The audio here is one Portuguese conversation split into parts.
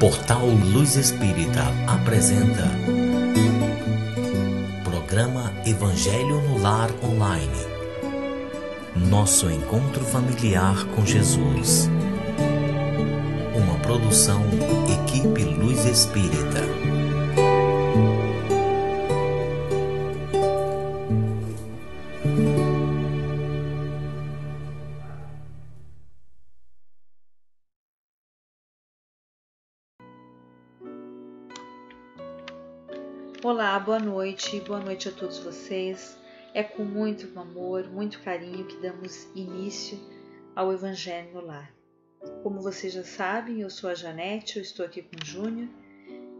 Portal Luz Espírita apresenta Programa Evangelho no Lar Online. Nosso encontro familiar com Jesus. Uma produção Equipe Luz Espírita. Olá, boa noite a todos vocês. É com muito amor, muito carinho que damos início ao Evangelho no Lar. Como vocês já sabem, eu sou a Janete, eu estou aqui com o Júnior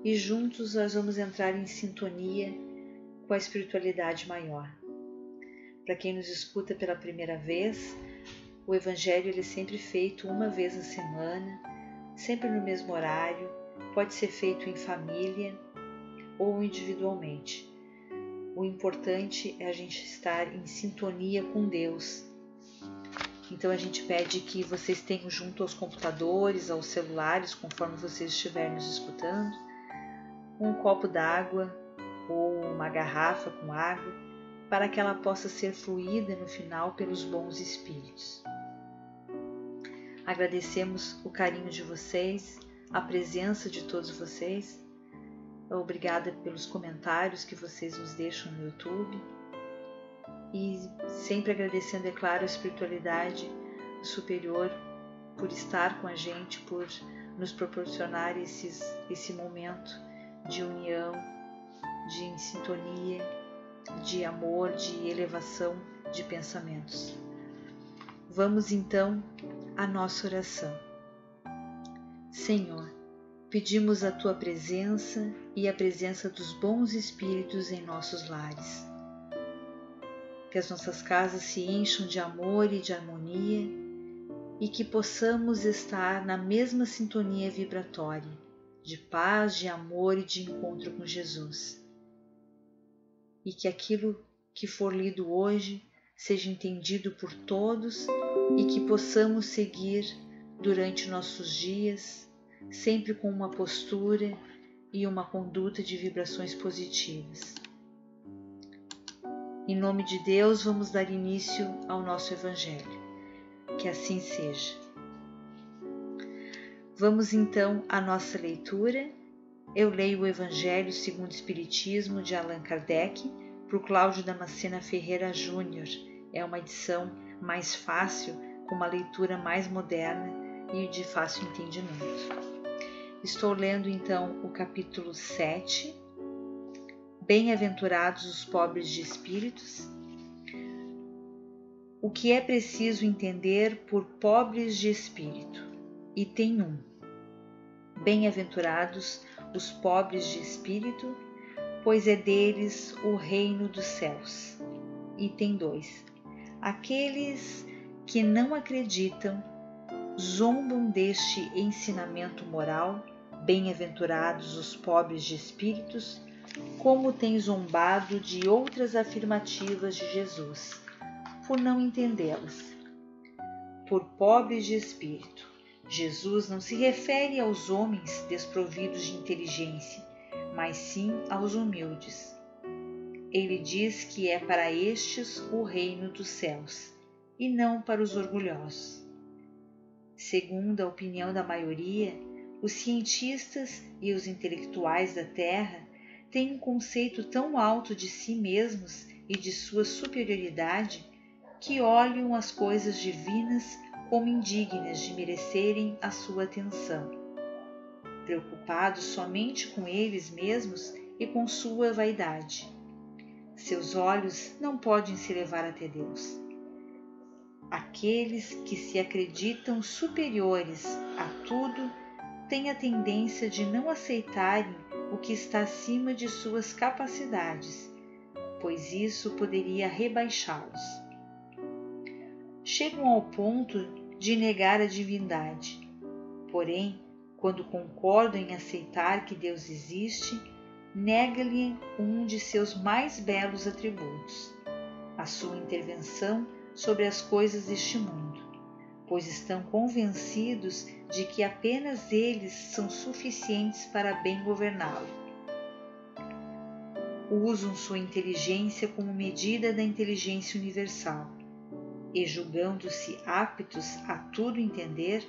e juntos nós vamos entrar em sintonia com a espiritualidade maior. Para quem nos escuta pela primeira vez, o Evangelho ele é sempre feito uma vez na semana, sempre no mesmo horário, pode ser feito em família ou individualmente. O importante é a gente estar em sintonia com Deus. Então a gente pede que vocês tenham junto aos computadores, aos celulares, conforme vocês estiverem nos escutando, um copo d'água ou uma garrafa com água, para que ela possa ser fluída no final pelos bons espíritos. Agradecemos o carinho de vocês, a presença de todos vocês. Obrigada pelos comentários que vocês nos deixam no YouTube e sempre agradecendo, é claro, a espiritualidade superior por estar com a gente, por nos proporcionar esse momento de união, de sintonia, de amor, de elevação de pensamentos. Vamos então à nossa oração. Senhor, pedimos a Tua presença e a presença dos bons espíritos em nossos lares. Que as nossas casas se encham de amor e de harmonia e que possamos estar na mesma sintonia vibratória, de paz, de amor e de encontro com Jesus. E que aquilo que for lido hoje seja entendido por todos e que possamos seguir durante nossos dias, sempre com uma postura e uma conduta de vibrações positivas. Em nome de Deus, vamos dar início ao nosso Evangelho. Que assim seja. Vamos então à nossa leitura. Eu leio o Evangelho segundo o Espiritismo de Allan Kardec por Cláudio Damascena Ferreira Júnior. É uma edição mais fácil, com uma leitura mais moderna e de fácil entendimento. Estou lendo então o capítulo 7, Bem-aventurados os pobres de espíritos. O que é preciso entender por pobres de espírito? Item 1. Bem-aventurados os pobres de espírito, pois é deles o reino dos céus. Item 2. Aqueles que não acreditam zombam deste ensinamento moral, bem-aventurados os pobres de espíritos, como têm zombado de outras afirmativas de Jesus, por não entendê-las. Por pobres de espírito, Jesus não se refere aos homens desprovidos de inteligência, mas sim aos humildes. Ele diz que é para estes o reino dos céus, e não para os orgulhosos. Segundo a opinião da maioria, os cientistas e os intelectuais da Terra têm um conceito tão alto de si mesmos e de sua superioridade que olham as coisas divinas como indignas de merecerem a sua atenção, preocupados somente com eles mesmos e com sua vaidade. Seus olhos não podem se levar até Deus. Aqueles que se acreditam superiores a tudo têm a tendência de não aceitarem o que está acima de suas capacidades, pois isso poderia rebaixá-los. Chegam ao ponto de negar a divindade. Porém, quando concordam em aceitar que Deus existe, nega-lhe um de seus mais belos atributos, a sua intervenção sobre as coisas deste mundo, pois estão convencidos de que apenas eles são suficientes para bem governá-lo. Usam sua inteligência como medida da inteligência universal e, julgando-se aptos a tudo entender,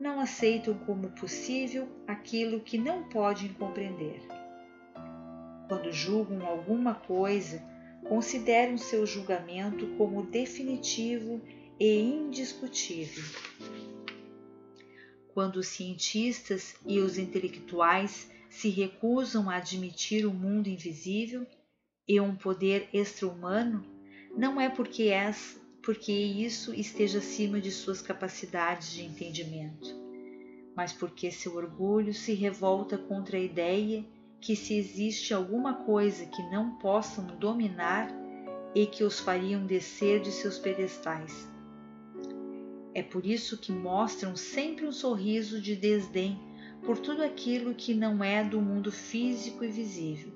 não aceitam como possível aquilo que não podem compreender. Quando julgam alguma coisa, consideram seu julgamento como definitivo e indiscutível. Quando os cientistas e os intelectuais se recusam a admitir o mundo invisível e um poder extra-humano, não é porque isso esteja acima de suas capacidades de entendimento, mas porque seu orgulho se revolta contra a ideia que se existe alguma coisa que não possam dominar e que os fariam descer de seus pedestais. É por isso que mostram sempre um sorriso de desdém por tudo aquilo que não é do mundo físico e visível.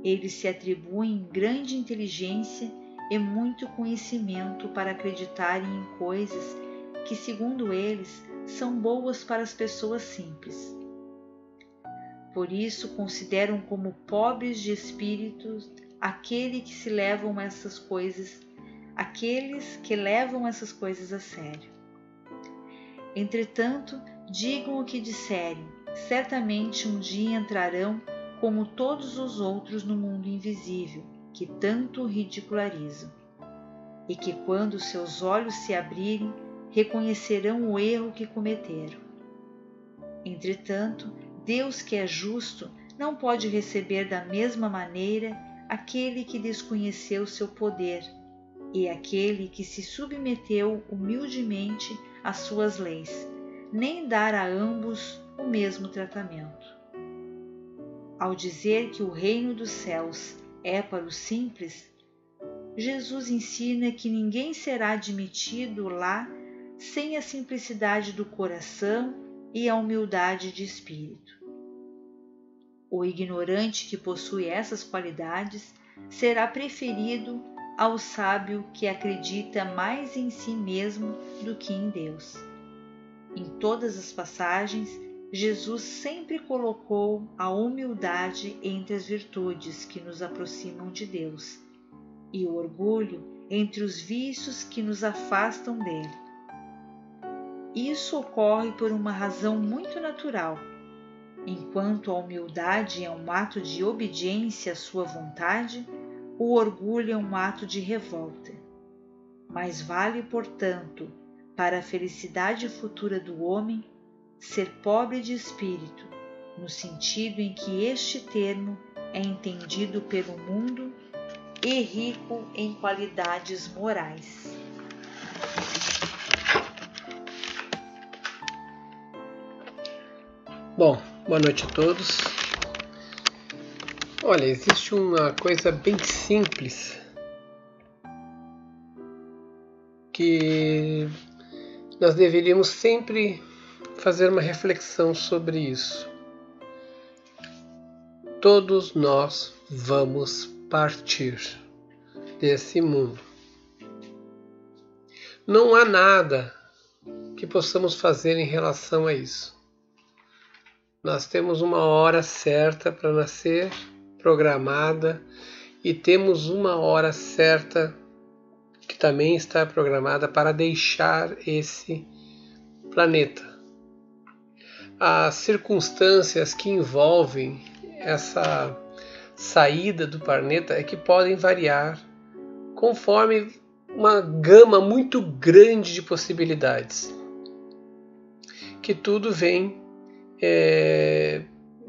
Eles se atribuem grande inteligência e muito conhecimento para acreditarem em coisas que, segundo eles, são boas para as pessoas simples. Por isso consideram como pobres de espírito aqueles que levam essas coisas a sério. Entretanto, digam o que disserem, certamente um dia entrarão como todos os outros no mundo invisível, que tanto ridicularizam, e que quando seus olhos se abrirem, reconhecerão o erro que cometeram. Entretanto, Deus, que é justo, não pode receber da mesma maneira aquele que desconheceu seu poder e aquele que se submeteu humildemente às suas leis, nem dar a ambos o mesmo tratamento. Ao dizer que o reino dos céus é para os simples, Jesus ensina que ninguém será admitido lá sem a simplicidade do coração e a humildade de espírito. O ignorante que possui essas qualidades será preferido ao sábio que acredita mais em si mesmo do que em Deus. Em todas as passagens, Jesus sempre colocou a humildade entre as virtudes que nos aproximam de Deus e o orgulho entre os vícios que nos afastam dele. Isso ocorre por uma razão muito natural. Enquanto a humildade é um ato de obediência à sua vontade, o orgulho é um ato de revolta. Mas vale, portanto, para a felicidade futura do homem, ser pobre de espírito, no sentido em que este termo é entendido pelo mundo, e rico em qualidades morais. Bom, boa noite a todos. Olha, existe uma coisa bem simples que nós deveríamos sempre fazer uma reflexão sobre isso. Todos nós vamos partir desse mundo. Não há nada que possamos fazer em relação a isso. Nós temos uma hora certa para nascer, programada, e temos uma hora certa que também está programada para deixar esse planeta. As circunstâncias que envolvem essa saída do planeta é que podem variar conforme uma gama muito grande de possibilidades, que tudo vem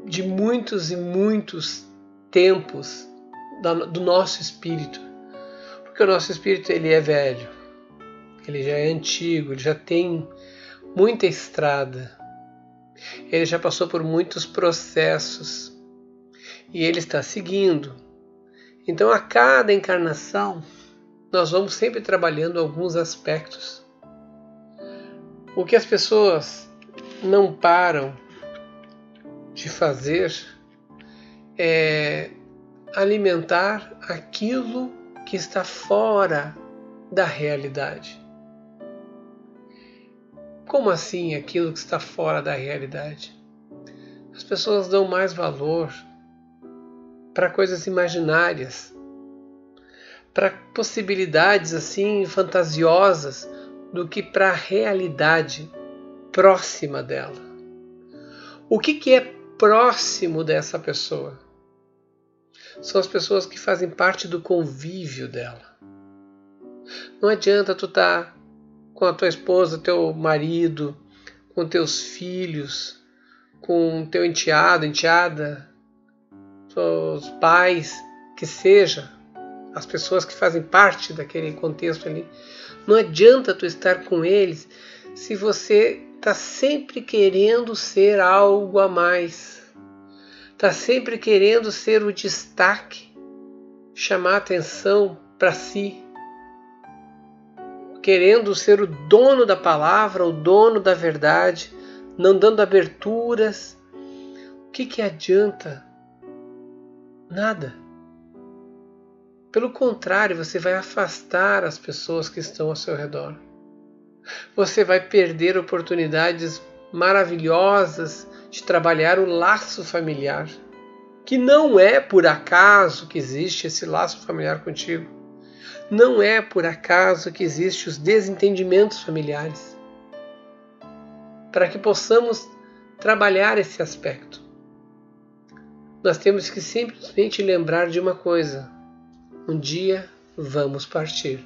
de muitos e muitos tempos do nosso espírito, porque o nosso espírito ele é velho, ele já é antigo, ele já tem muita estrada, ele já passou por muitos processos e ele está seguindo. Então, a cada encarnação, nós vamos sempre trabalhando alguns aspectos. O que as pessoas não param de fazer é alimentar aquilo que está fora da realidade. Como assim aquilo que está fora da realidade? As pessoas dão mais valor para coisas imaginárias, para possibilidades assim fantasiosas, do que para a realidade próxima dela. O que é próximo dessa pessoa? São as pessoas que fazem parte do convívio dela. Não adianta tu estar com a tua esposa, teu marido, com teus filhos, com teu enteado, enteada, seus pais, que seja, as pessoas que fazem parte daquele contexto ali. Não adianta tu estar com eles se você está sempre querendo ser algo a mais. Está sempre querendo ser o destaque, chamar atenção para si. Querendo ser o dono da palavra, o dono da verdade, não dando aberturas. O que adianta? Nada. Pelo contrário, você vai afastar as pessoas que estão ao seu redor. Você vai perder oportunidades maravilhosas de trabalhar o laço familiar, que não é por acaso que existe esse laço familiar contigo. Não é por acaso que existem os desentendimentos familiares. Para que possamos trabalhar esse aspecto, nós temos que simplesmente lembrar de uma coisa: um dia vamos partir.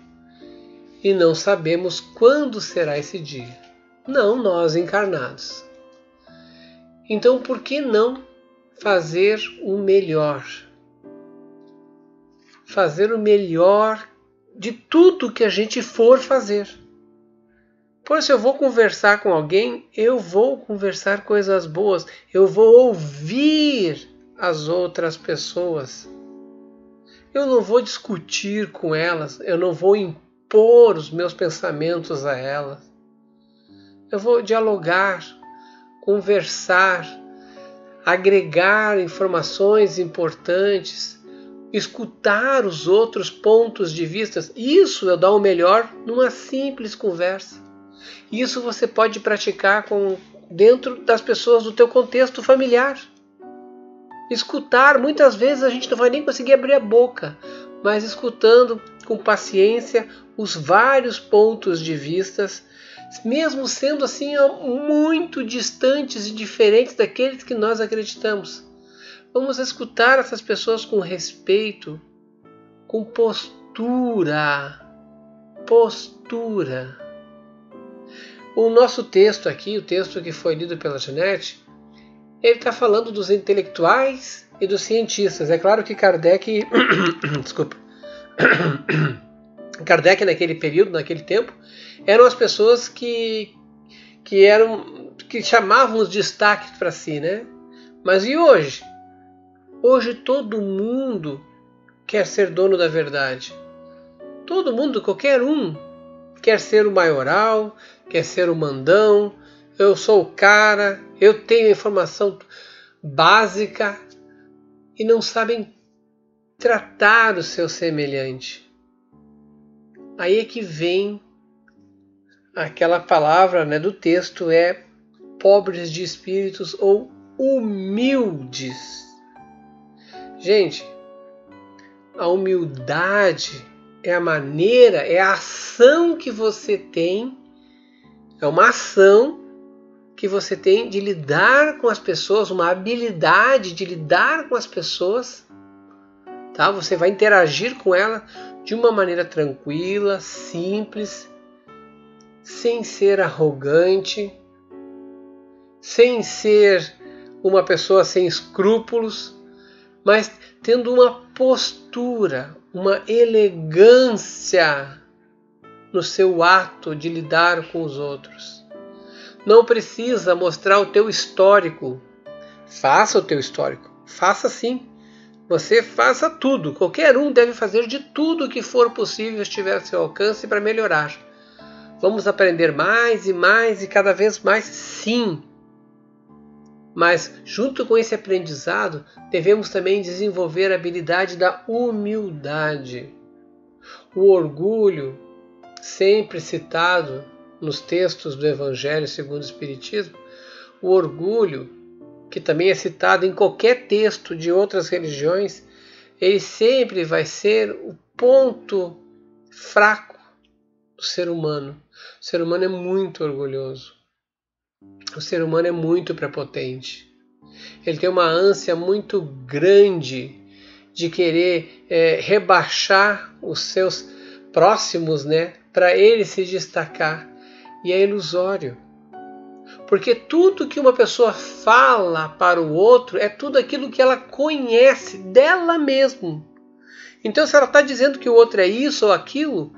E não sabemos quando será esse dia. Não nós encarnados. Então por que não fazer o melhor? Fazer o melhor de tudo que a gente for fazer. Pois se eu vou conversar com alguém, eu vou conversar coisas boas. Eu vou ouvir as outras pessoas. Eu não vou discutir com elas. Eu não vou impor os meus pensamentos a elas. Eu vou dialogar, conversar, agregar informações importantes, escutar os outros pontos de vista. Isso é dar o melhor numa simples conversa. Isso você pode praticar dentro das pessoas do teu contexto familiar. Escutar, muitas vezes a gente não vai nem conseguir abrir a boca, mas escutando com paciência os vários pontos de vista, mesmo sendo assim muito distantes e diferentes daqueles que nós acreditamos. Vamos escutar essas pessoas com respeito, com postura. Postura. O nosso texto aqui, o texto que foi lido pela Janete, ele está falando dos intelectuais e dos cientistas. É claro que Kardec, desculpa, Kardec naquele período, naquele tempo, eram as pessoas que chamavam os destaques para si, né? Mas e hoje? Hoje todo mundo quer ser dono da verdade. Todo mundo, qualquer um, quer ser o maioral, quer ser o mandão. Eu sou o cara, eu tenho a informação básica, e não sabem tratar o seu semelhante. Aí é que vem aquela palavra, né, do texto, é pobres de espíritos ou humildes. Gente, a humildade é a maneira, é a ação que você tem, é uma ação que você tem de lidar com as pessoas, uma habilidade de lidar com as pessoas, tá? Você vai interagir com ela de uma maneira tranquila, simples, sem ser arrogante, sem ser uma pessoa sem escrúpulos, mas tendo uma postura, uma elegância no seu ato de lidar com os outros. Não precisa mostrar o teu histórico. Faça o teu histórico. Faça sim. Você faça tudo. Qualquer um deve fazer de tudo o que for possível, estiver ao seu alcance, para melhorar. Vamos aprender mais e mais e cada vez mais, sim. Mas, junto com esse aprendizado, devemos também desenvolver a habilidade da humildade. O orgulho, sempre citado nos textos do Evangelho segundo o Espiritismo, o orgulho, que também é citado em qualquer texto de outras religiões, ele sempre vai ser o ponto fraco do ser humano. O ser humano é muito orgulhoso. O ser humano é muito prepotente. Ele tem uma ânsia muito grande de querer rebaixar os seus próximos, né, para ele se destacar. E é ilusório. Porque tudo que uma pessoa fala para o outro é tudo aquilo que ela conhece dela mesma. Então, se ela está dizendo que o outro é isso ou aquilo,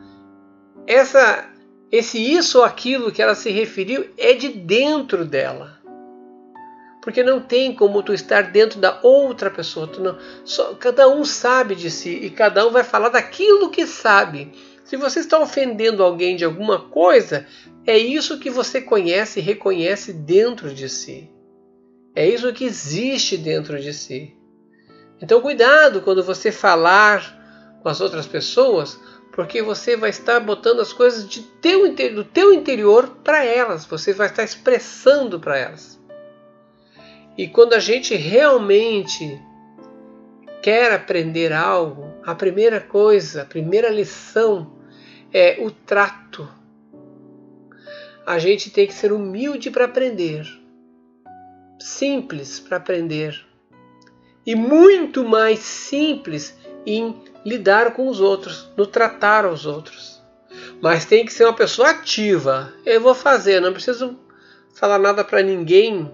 esse isso ou aquilo que ela se referiu é de dentro dela. Porque não tem como tu estar dentro da outra pessoa. Cada um sabe de si e cada um vai falar daquilo que sabe. Se você está ofendendo alguém de alguma coisa, é isso que você conhece e reconhece dentro de si. É isso que existe dentro de si. Então cuidado quando você falar com as outras pessoas, porque você vai estar botando as coisas do teu interior para elas. Você vai estar expressando para elas. E quando a gente realmente quer aprender algo, a primeira coisa, a primeira lição é o trato. A gente tem que ser humilde para aprender, simples para aprender e muito mais simples em lidar com os outros, no tratar os outros. Mas tem que ser uma pessoa ativa. Eu vou fazer, não preciso falar nada para ninguém,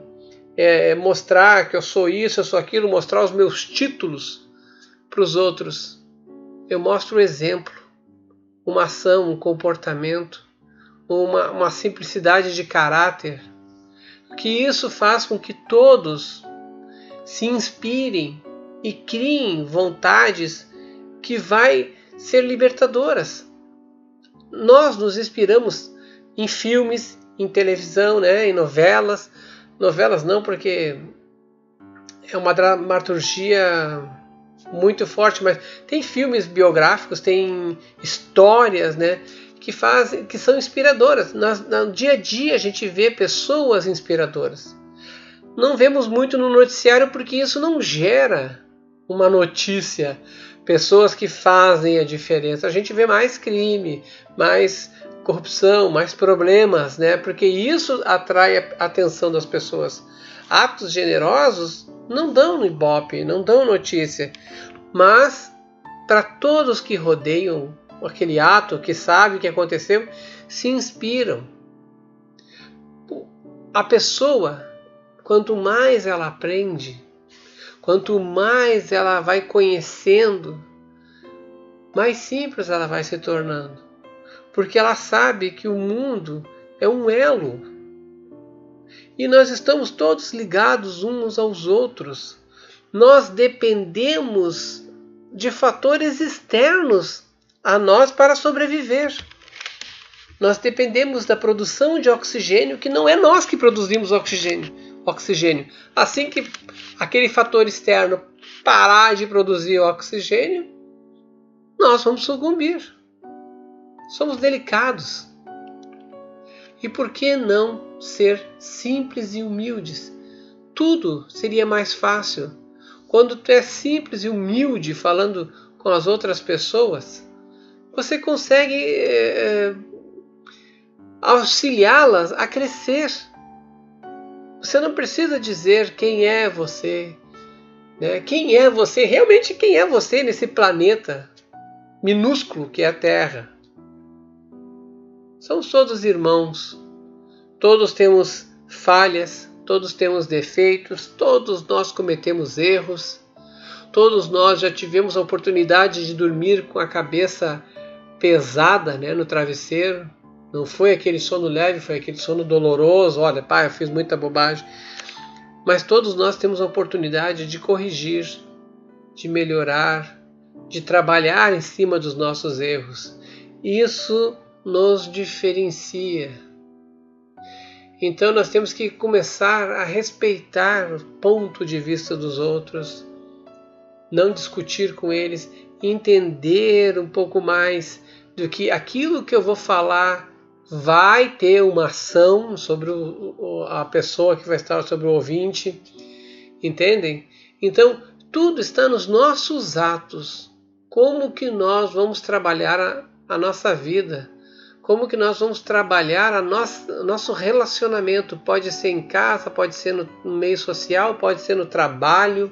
mostrar que eu sou isso, eu sou aquilo, mostrar os meus títulos para os outros. Eu mostro o exemplo, uma ação, um comportamento, uma simplicidade de caráter, que isso faz com que todos se inspirem e criem vontades que vai ser libertadoras. Nós nos inspiramos em filmes, em televisão, né, em novelas. Novelas não, porque é uma dramaturgia muito forte, mas tem filmes biográficos, tem histórias, né, que são inspiradoras. No dia a dia a gente vê pessoas inspiradoras. Não vemos muito no noticiário porque isso não gera uma notícia, pessoas que fazem a diferença. A gente vê mais crime, mais corrupção, mais problemas, né? Porque isso atrai a atenção das pessoas. Atos generosos não dão no Ibope, não dão notícia, mas para todos que rodeiam aquele ato, que sabem o que aconteceu, se inspiram. A pessoa, quanto mais ela aprende, quanto mais ela vai conhecendo, mais simples ela vai se tornando. Porque ela sabe que o mundo é um elo. E nós estamos todos ligados uns aos outros. Nós dependemos de fatores externos a nós para sobreviver. Nós dependemos da produção de oxigênio, que não é nós que produzimos oxigênio. Assim que aquele fator externo parar de produzir oxigênio, nós vamos sucumbir. Somos delicados. E por que não ser simples e humildes? Tudo seria mais fácil. Quando tu é simples e humilde falando com as outras pessoas, você consegue auxiliá-las a crescer. Você não precisa dizer quem é você, né? Quem é você, realmente quem é você nesse planeta minúsculo que é a Terra. Somos todos irmãos, todos temos falhas, todos temos defeitos, todos nós cometemos erros, todos nós já tivemos a oportunidade de dormir com a cabeça pesada, né, no travesseiro. Não foi aquele sono leve, foi aquele sono doloroso. Olha, pai, eu fiz muita bobagem. Mas todos nós temos a oportunidade de corrigir, de melhorar, de trabalhar em cima dos nossos erros. Isso nos diferencia. Então nós temos que começar a respeitar o ponto de vista dos outros, não discutir com eles, entender um pouco mais do que aquilo que eu vou falar vai ter uma ação sobre a pessoa que vai estar, sobre o ouvinte, entendem? Então, tudo está nos nossos atos. Como que nós vamos trabalhar a nossa vida? Como que nós vamos trabalhar o nosso relacionamento? Pode ser em casa, pode ser no meio social, pode ser no trabalho,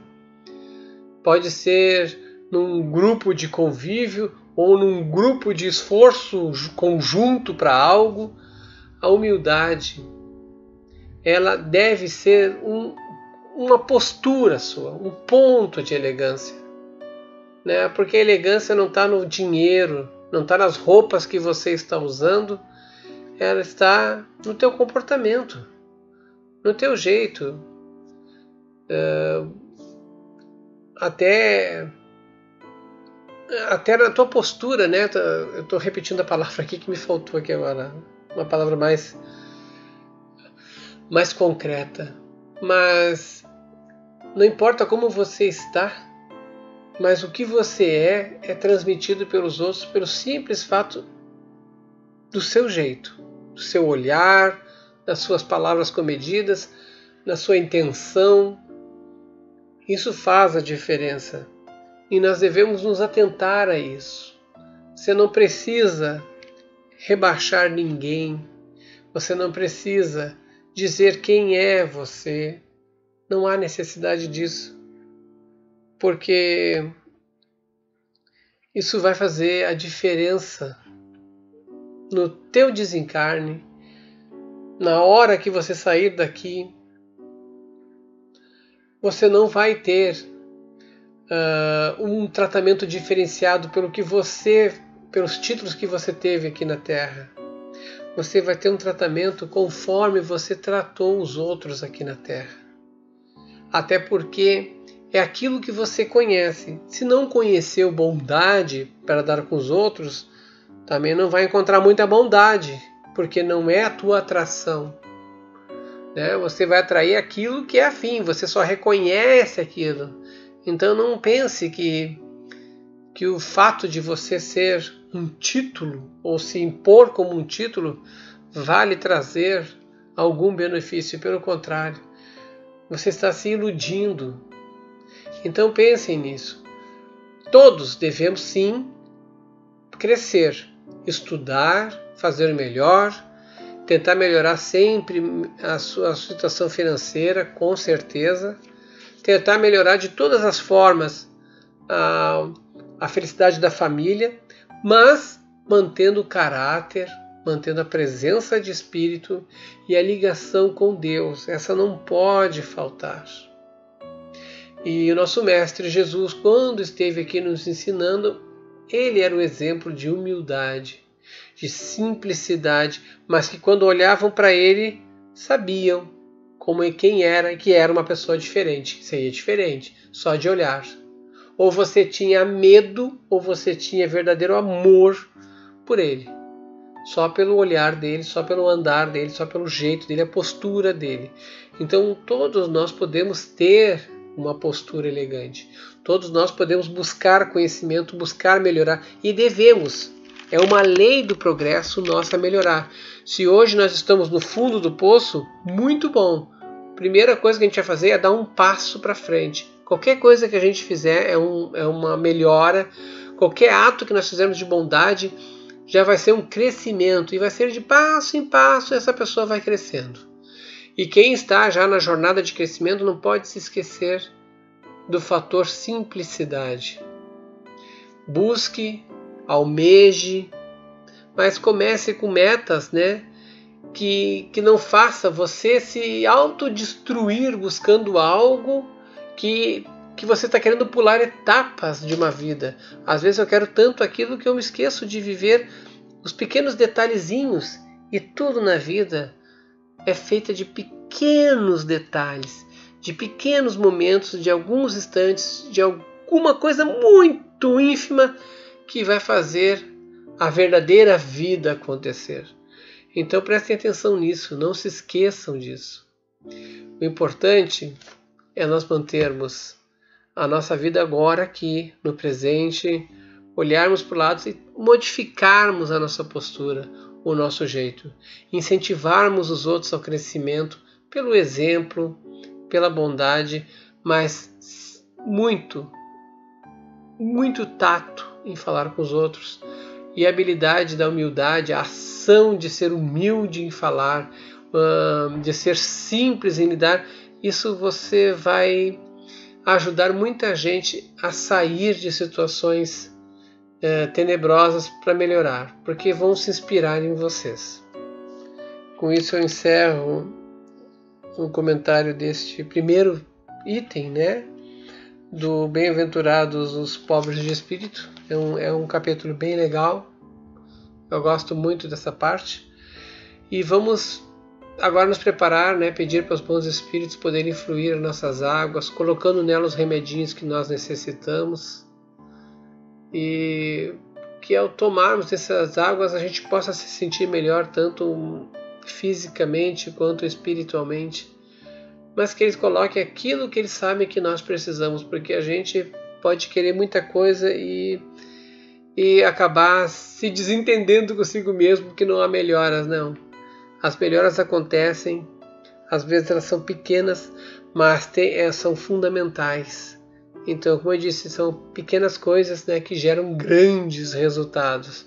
pode ser num grupo de convívio ou num grupo de esforço conjunto para algo. A humildade, ela deve ser uma postura sua, um ponto de elegância, né? Porque a elegância não está no dinheiro, não está nas roupas que você está usando, ela está no teu comportamento, no teu jeito, até na tua postura, né? Eu estou repetindo a palavra aqui que me faltou aqui agora, uma palavra mais concreta. Mas não importa como você está, mas o que você é transmitido pelos outros pelo simples fato do seu jeito, do seu olhar, das suas palavras comedidas, da sua intenção. Isso faz a diferença e nós devemos nos atentar a isso. Você não precisa rebaixar ninguém, você não precisa dizer quem é você, não há necessidade disso, porque isso vai fazer a diferença no teu desencarne. Na hora que você sair daqui, você não vai ter um tratamento diferenciado pelos títulos que você teve aqui na Terra. Você vai ter um tratamento conforme você tratou os outros aqui na Terra. Até porque é aquilo que você conhece. Se não conheceu bondade para dar com os outros, também não vai encontrar muita bondade, porque não é a tua atração, né? Você vai atrair aquilo que é afim, você só reconhece aquilo. Então não pense que o fato de você ser um título ou se impor como um título vai lhe trazer algum benefício. Pelo contrário, você está se iludindo. Então pensem nisso. Todos devemos sim crescer, estudar, fazer melhor, tentar melhorar sempre a sua situação financeira, com certeza, tentar melhorar de todas as formas a felicidade da família, mas mantendo o caráter, mantendo a presença de espírito e a ligação com Deus. Essa não pode faltar. E o nosso Mestre Jesus, quando esteve aqui nos ensinando, ele era um exemplo de humildade, de simplicidade, mas que quando olhavam para ele, sabiam quem era, que era uma pessoa diferente, seria diferente, só de olhar. Ou você tinha medo, ou você tinha verdadeiro amor por ele. Só pelo olhar dele, só pelo andar dele, só pelo jeito dele, a postura dele. Então todos nós podemos ter uma postura elegante. Todos nós podemos buscar conhecimento, buscar melhorar e devemos. É uma lei do progresso nossa melhorar. Se hoje nós estamos no fundo do poço, muito bom. A primeira coisa que a gente vai fazer é dar um passo para frente. Qualquer coisa que a gente fizer é uma melhora. Qualquer ato que nós fizermos de bondade já vai ser um crescimento. E vai ser de passo em passo, essa pessoa vai crescendo. E quem está já na jornada de crescimento não pode se esquecer do fator simplicidade. Busque, almeje, mas comece com metas, né? Que não faça você se autodestruir buscando algo que você está querendo pular etapas de uma vida. Às vezes eu quero tanto aquilo que eu me esqueço de viver os pequenos detalhezinhos. E tudo na vida é feita de pequenos detalhes, de pequenos momentos, de alguns instantes, de alguma coisa muito ínfima que vai fazer a verdadeira vida acontecer. Então prestem atenção nisso, não se esqueçam disso. O importante é nós mantermos a nossa vida agora aqui, no presente, olharmos para o lado e modificarmos a nossa postura, o nosso jeito. Incentivarmos os outros ao crescimento pelo exemplo, pela bondade, mas muito tato em falar com os outros. E a habilidade da humildade, a ação de ser humilde em falar, de ser simples em lidar, isso você vai ajudar muita gente a sair de situações tenebrosas para melhorar, porque vão se inspirar em vocês. Com isso eu encerro o comentário deste primeiro item, do Bem-aventurados os pobres de espírito. É um capítulo bem legal, eu gosto muito dessa parte. E vamos agora nos preparar, pedir para os bons espíritos poderem fluir as nossas águas, colocando nelas os remedinhos que nós necessitamos, e que ao tomarmos essas águas a gente possa se sentir melhor, tanto fisicamente quanto espiritualmente, mas que eles coloquem aquilo que eles sabem que nós precisamos, porque a gente pode querer muita coisa e acabar se desentendendo consigo mesmo, que não há melhoras, não. As melhoras acontecem, às vezes elas são pequenas, mas são fundamentais. Então, como eu disse, são pequenas coisas que geram grandes resultados.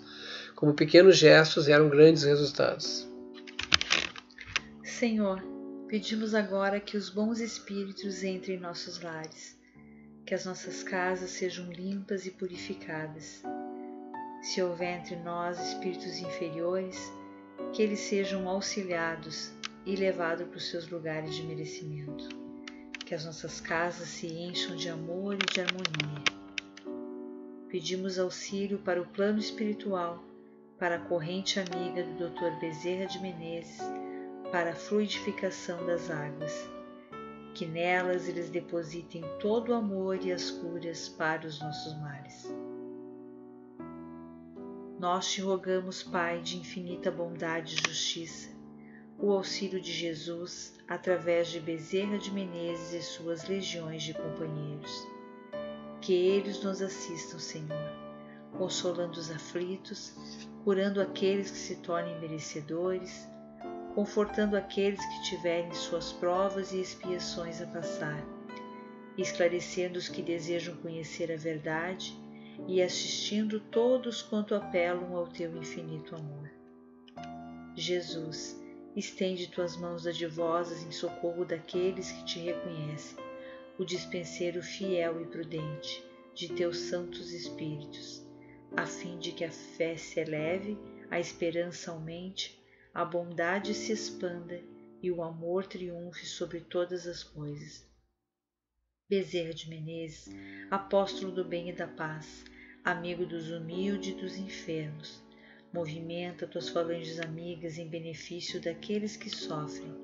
Como pequenos gestos geram grandes resultados. Senhor, pedimos agora que os bons espíritos entrem em nossos lares, que as nossas casas sejam limpas e purificadas. Se houver entre nós espíritos inferiores, que eles sejam auxiliados e levados para os seus lugares de merecimento. Que as nossas casas se encham de amor e de harmonia. Pedimos auxílio para o plano espiritual, para a corrente amiga do Dr. Bezerra de Menezes, para a fluidificação das águas. Que nelas eles depositem todo o amor e as curas para os nossos males. Nós te rogamos, Pai de infinita bondade e justiça, o auxílio de Jesus através de Bezerra de Menezes e suas legiões de companheiros. Que eles nos assistam, Senhor, consolando os aflitos, curando aqueles que se tornem merecedores, confortando aqueles que tiverem suas provas e expiações a passar, esclarecendo os que desejam conhecer a verdade e assistindo todos quanto apelam ao teu infinito amor. Jesus, estende tuas mãos dadivosas em socorro daqueles que te reconhecem, o dispenseiro fiel e prudente de teus santos espíritos, a fim de que a fé se eleve, a esperança aumente, a bondade se expanda e o amor triunfe sobre todas as coisas. Bezerra de Menezes, apóstolo do bem e da paz, amigo dos humildes e dos enfermos, movimenta tuas falanges amigas em benefício daqueles que sofrem,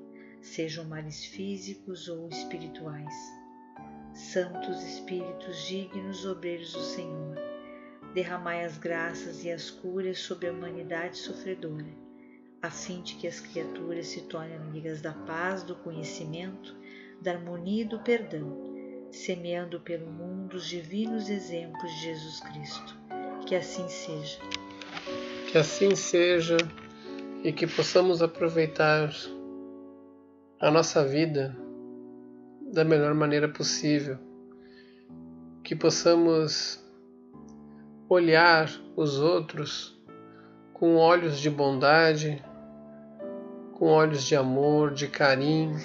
sejam males físicos ou espirituais. Santos Espíritos dignos obreiros do Senhor, derramai as graças e as curas sobre a humanidade sofredora, a fim de que as criaturas se tornem amigas da paz, do conhecimento, da harmonia e do perdão, semeando pelo mundo os divinos exemplos de Jesus Cristo. Que assim seja. Que assim seja e que possamos aproveitar a nossa vida da melhor maneira possível. Que possamos olhar os outros com olhos de bondade, com olhos de amor, de carinho,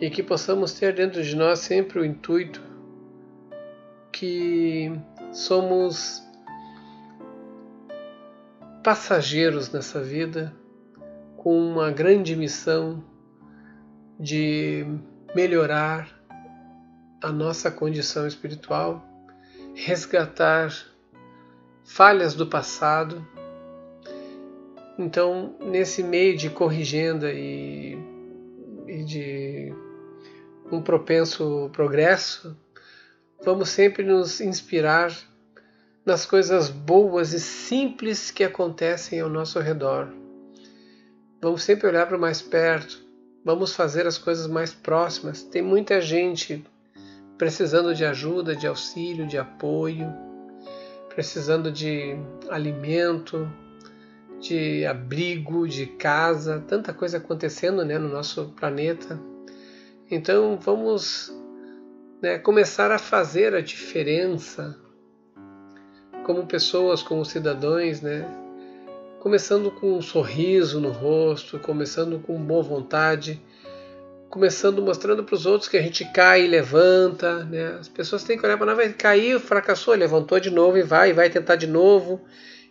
e que possamos ter dentro de nós sempre o intuito que somos passageiros nessa vida, com uma grande missão de melhorar a nossa condição espiritual, resgatar falhas do passado. Então, nesse meio de corrigenda e de um propenso progresso, vamos sempre nos inspirar nas coisas boas e simples que acontecem ao nosso redor. Vamos sempre olhar para o mais perto, vamos fazer as coisas mais próximas. Tem muita gente precisando de ajuda, de auxílio, de apoio, precisando de alimento, de abrigo, de casa, tanta coisa acontecendo, né, no nosso planeta. Então vamos, né, começar a fazer a diferença como pessoas, como cidadãos, né? Começando com um sorriso no rosto, começando com boa vontade, começando mostrando para os outros que a gente cai e levanta, né? As pessoas têm que olhar para nós, vai cair, fracassou, levantou de novo e vai tentar de novo,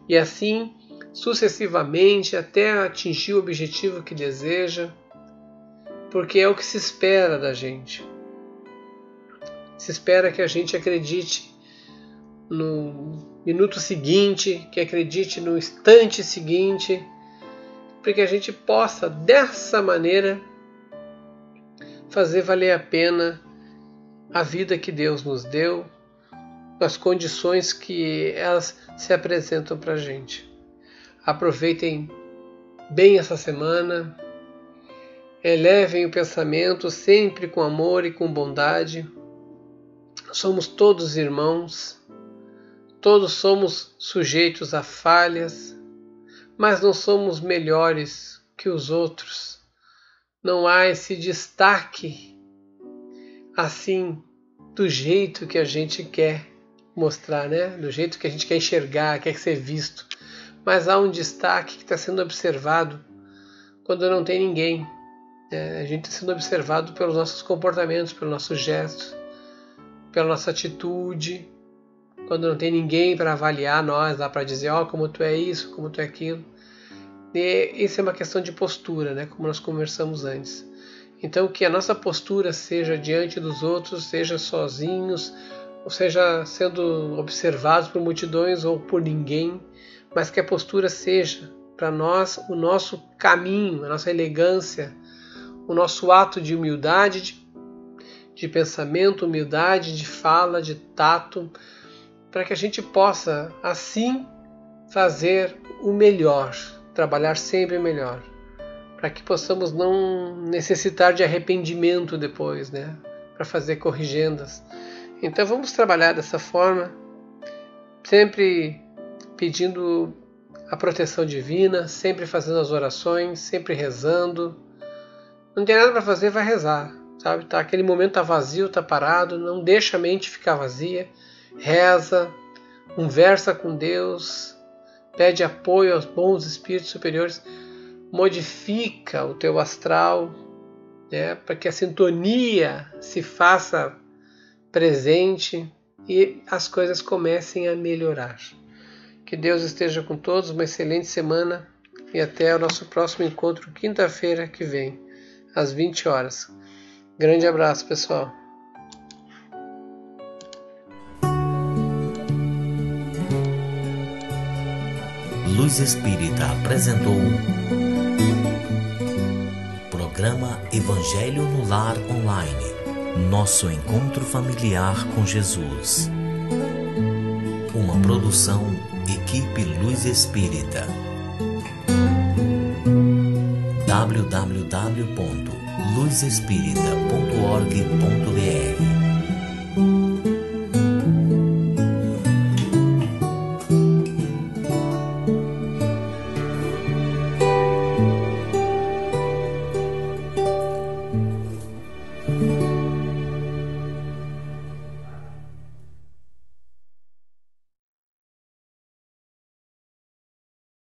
e assim sucessivamente até atingir o objetivo que deseja, porque é o que se espera da gente. Se espera que a gente acredite no minuto seguinte, que acredite no instante seguinte, para que a gente possa, dessa maneira, fazer valer a pena a vida que Deus nos deu, as condições que elas se apresentam para a gente. Aproveitem bem essa semana, elevem o pensamento sempre com amor e com bondade. Somos todos irmãos, todos somos sujeitos a falhas, mas não somos melhores que os outros. Não há esse destaque assim do jeito que a gente quer mostrar, né? Do jeito que a gente quer enxergar, quer ser visto. Mas há um destaque que está sendo observado quando não tem ninguém. A gente está sendo observado pelos nossos comportamentos, pelos nossos gestos, pela nossa atitude. Quando não tem ninguém para avaliar nós, lá para dizer, como tu é isso, como tu é aquilo. E isso é uma questão de postura, né? Como nós conversamos antes. Então que a nossa postura seja diante dos outros, seja sozinhos, ou seja sendo observados por multidões ou por ninguém, mas que a postura seja para nós o nosso caminho, a nossa elegância, o nosso ato de humildade, de pensamento, humildade, de fala, de tato, para que a gente possa assim fazer o melhor, trabalhar sempre melhor, para que possamos não necessitar de arrependimento depois, né, para fazer corrigendas. Então vamos trabalhar dessa forma, sempre pedindo a proteção divina, sempre fazendo as orações, sempre rezando. Não tem nada para fazer, vai rezar, sabe? Aquele momento tá vazio, tá parado, não deixa a mente ficar vazia. Reza, conversa com Deus, pede apoio aos bons espíritos superiores, modifica o teu astral, né, para que a sintonia se faça presente e as coisas comecem a melhorar. Que Deus esteja com todos, uma excelente semana e até o nosso próximo encontro quinta-feira que vem, às 20 horas. Grande abraço, pessoal. Luz Espírita apresentou programa Evangelho no Lar Online. Nosso encontro familiar com Jesus. Uma produção Equipe Luz Espírita. www.luzespirita.org.br